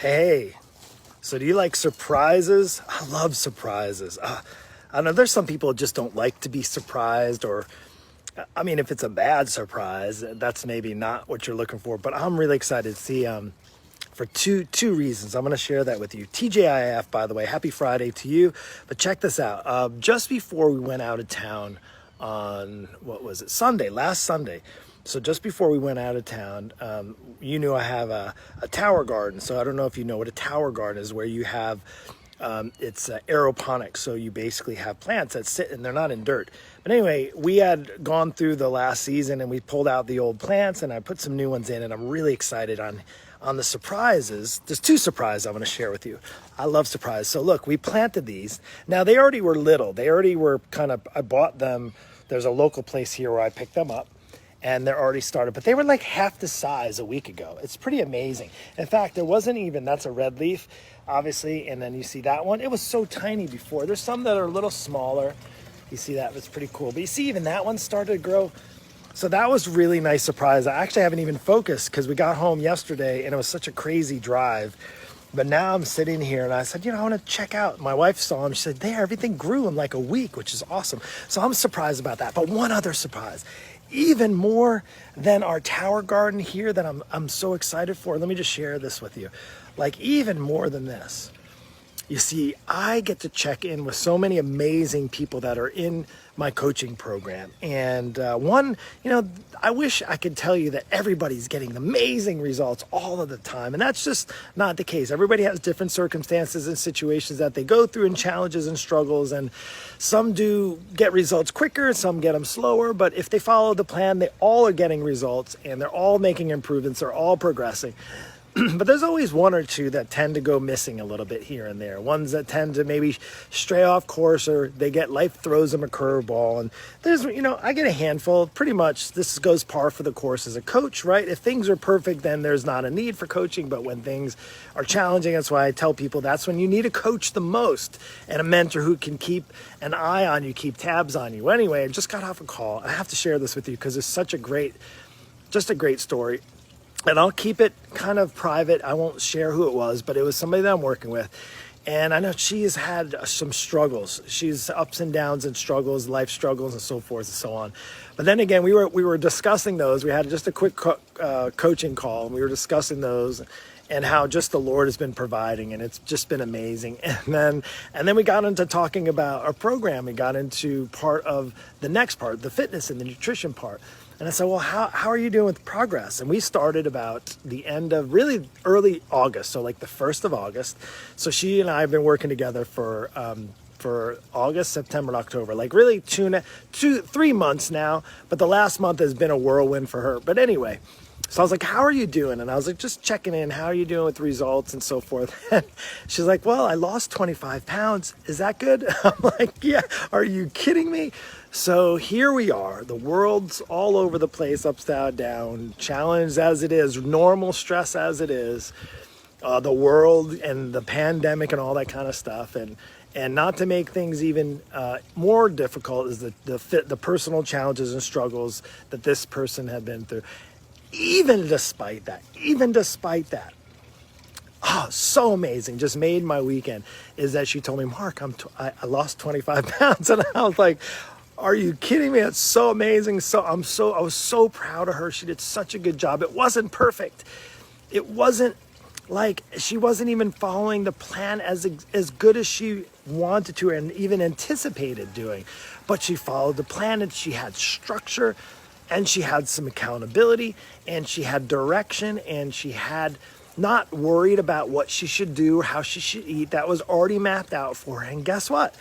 Hey, so do you like surprises? I love surprises. I know there's some people who just don't like to be surprised, or I mean, if it's a bad surprise, that's maybe not what you're looking for. But I'm really excited to see for two reasons. I'm going to share that with you. TJIF, by the way, happy Friday to you. But check this out. Just before we went out of town on, what was it, Sunday, last Sunday. So just before we went out of town, you knew I have a tower garden. So I don't know if you know what a tower garden is, where you have, it's aeroponics. So you basically have plants that sit and they're not in dirt. But anyway, we had gone through the last season and we pulled out the old plants and I put some new ones in, and I'm really excited on the surprises. There's two surprises I'm going to share with you. I love surprises. So look, we planted these. Now they already were little. They already were I bought them. There's a local place here where I picked them up, and they're already started, but they were like half the size a week ago. It's pretty amazing. In fact, there wasn't even, that's a red leaf, obviously, and then you see that one. It was so tiny before. There's some that are a little smaller. You see that, it's pretty cool. But you see even that one started to grow. So that was really nice surprise. I actually haven't even focused because we got home yesterday and it was such a crazy drive. But now I'm sitting here and I said, I want to check out. My wife saw him. She said, there, everything grew in like a week, which is awesome. So I'm surprised about that. But one other surprise, even more than our tower garden here that I'm so excited for. Let me just share this with you. Like even more than this. You see, I get to check in with so many amazing people that are in my coaching program. And I wish I could tell you that everybody's getting amazing results all of the time. And that's just not the case. Everybody has different circumstances and situations that they go through, and challenges and struggles. And some do get results quicker, some get them slower. But if they follow the plan, they all are getting results and they're all making improvements. They're all progressing. But there's always one or two that tend to go missing a little bit here and there. Ones that tend to maybe stray off course, or life throws them a curveball. And there's, I get a handful. Pretty much this goes par for the course as a coach, right? If things are perfect, then there's not a need for coaching. But when things are challenging, that's why I tell people that's when you need a coach the most, and a mentor who can keep an eye on you, keep tabs on you. Anyway, I just got off a call. I have to share this with you because it's such a great story. And I'll keep it kind of private. I won't share who it was, but it was somebody that I'm working with. And I know she has had some struggles. She's ups and downs and struggles, life struggles and so forth and so on. But then again, we were discussing those. We had just a quick coaching call, and we were discussing those and how just the Lord has been providing, and it's just been amazing. And then we got into talking about our program. We got into part of the next part, the fitness and the nutrition part. And I said, well, how are you doing with progress? And we started about the end of really early August, so like the 1st of August. So she and I have been working together for August, September, and October, like really 3 months now. But the last month has been a whirlwind for her. But anyway, so I was like, how are you doing? And I was like, just checking in. How are you doing with results and so forth? And she's like, well, I lost 25 pounds. Is that good? I'm like, yeah, are you kidding me? So here we are. The world's all over the place, upside down, challenged as it is, normal stress as it is, the world and the pandemic and all that kind of stuff. And not to make things even more difficult is the personal challenges and struggles that this person had been through. Even despite that, oh, so amazing, just made my weekend, is that she told me, Mark, I lost 25 pounds. And I was like, are you kidding me? It's so amazing. I was so proud of her. She did such a good job. It wasn't perfect. It wasn't like she wasn't even following the plan as good as she wanted to and even anticipated doing. But she followed the plan, and she had structure, and she had some accountability, and she had direction, and she had not worried about what she should do, how she should eat. That was already mapped out for her. And guess what?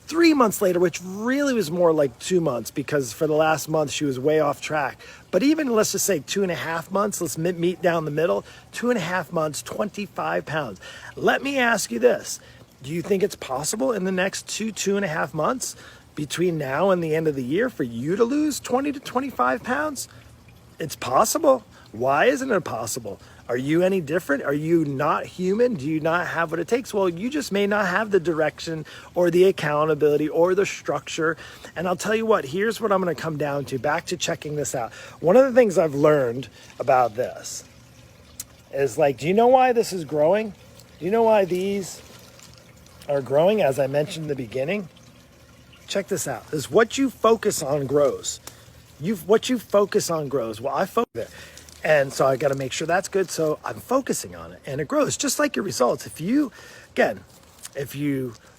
3 months later, which really was more like 2 months, because for the last month she was way off track. But even, let's just say 2.5 months, let's meet down the middle, 2.5 months, 25 pounds. Let me ask you this. Do you think it's possible in the next 2.5 months between now and the end of the year for you to lose 20 to 25 pounds? It's possible. Why isn't it possible? Are you any different? Are you not human? Do you not have what it takes? Well, you just may not have the direction or the accountability or the structure. And I'll tell you what, here's what I'm going to come down to, back to checking this out. One of the things I've learned about this is like, do you know why this is growing? Do you know why these are growing? As I mentioned in the beginning, check this out. Is what you focus on grows. What you focus on grows. Well, I focus there. And so I got to make sure that's good. So I'm focusing on it and it grows just like your results. If you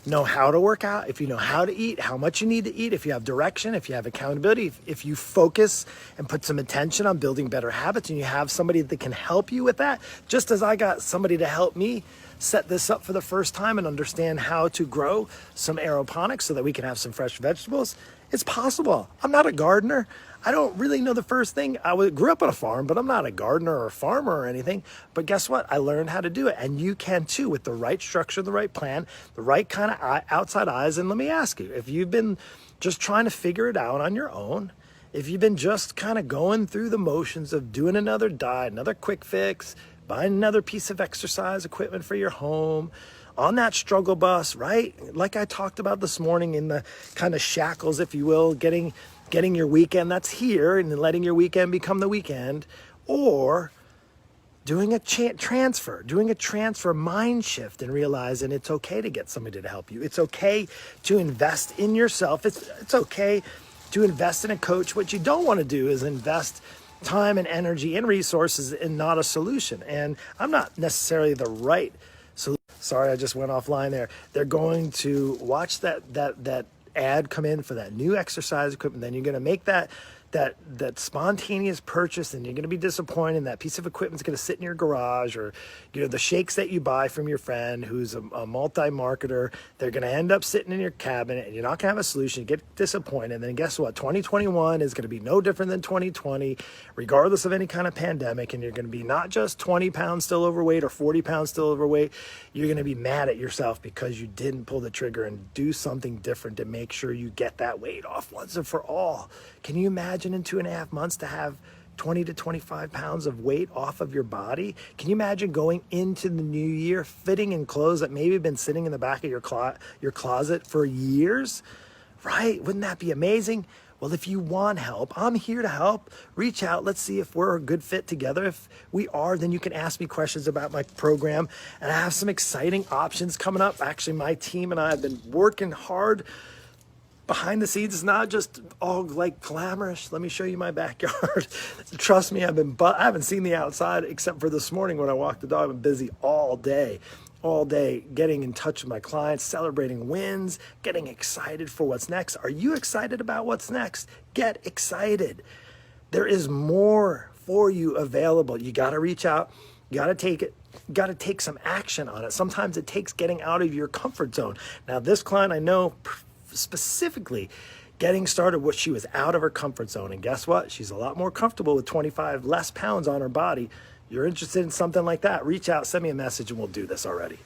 know how to work out, if you know how to eat, how much you need to eat, if you have direction, if you have accountability, if you focus and put some attention on building better habits and you have somebody that can help you with that, just as I got somebody to help me set this up for the first time and understand how to grow some aeroponics so that we can have some fresh vegetables, it's possible. I'm not a gardener. I don't really know the first thing. Grew up on a farm, but I'm not a gardener or a farmer or anything. But guess what? I learned how to do it. And you can too with the right structure, the right plan, the right kind of outside eyes. And let me ask you, if you've been just trying to figure it out on your own, if you've been just kind of going through the motions of doing another diet, another quick fix, buying another piece of exercise equipment for your home, on that struggle bus, right? Like I talked about this morning in the kind of shackles, if you will, getting your weekend that's here and letting your weekend become the weekend, or doing a transfer mind shift and realizing it's okay to get somebody to help you. It's okay to invest in yourself. It's okay to invest in a coach. What you don't want to do is invest time and energy and resources in not a solution. And I'm not necessarily the right solution. Sorry, I just went offline there. They're going to watch that ad come in for that new exercise equipment. Then you're going to make that spontaneous purchase, and you're going to be disappointed. And that piece of equipment's going to sit in your garage, or the shakes that you buy from your friend who's a multi-marketer, they're going to end up sitting in your cabinet, and you're not going to have a solution. You get disappointed. And then guess what? 2021 is going to be no different than 2020, regardless of any kind of pandemic. And you're going to be not just 20 pounds still overweight or 40 pounds still overweight. You're going to be mad at yourself because you didn't pull the trigger and do something different to make sure you get that weight off once and for all. Can you imagine in 2.5 months to have 20 to 25 pounds of weight off of your body? Can you imagine going into the new year fitting in clothes that maybe have been sitting in the back of your closet for years? Right? Wouldn't that be amazing? Well, if you want help, I'm here to help. Reach out. Let's see if we're a good fit together. If we are, then you can ask me questions about my program. And I have some exciting options coming up. Actually, my team and I have been working hard behind the scenes. It's not just all like glamorous. Let me show you my backyard. Trust me, I haven't seen the outside except for this morning when I walked the dog. I've been busy all day getting in touch with my clients, celebrating wins, getting excited for what's next. Are you excited about what's next? Get excited. There is more for you available. You got to reach out. You got to take it. You got to take some action on it. Sometimes it takes getting out of your comfort zone. Now, this client I know specifically getting started, she was out of her comfort zone. And guess what? She's a lot more comfortable with 25 less pounds on her body. You're interested in something like that? Reach out, send me a message, and we'll do this already.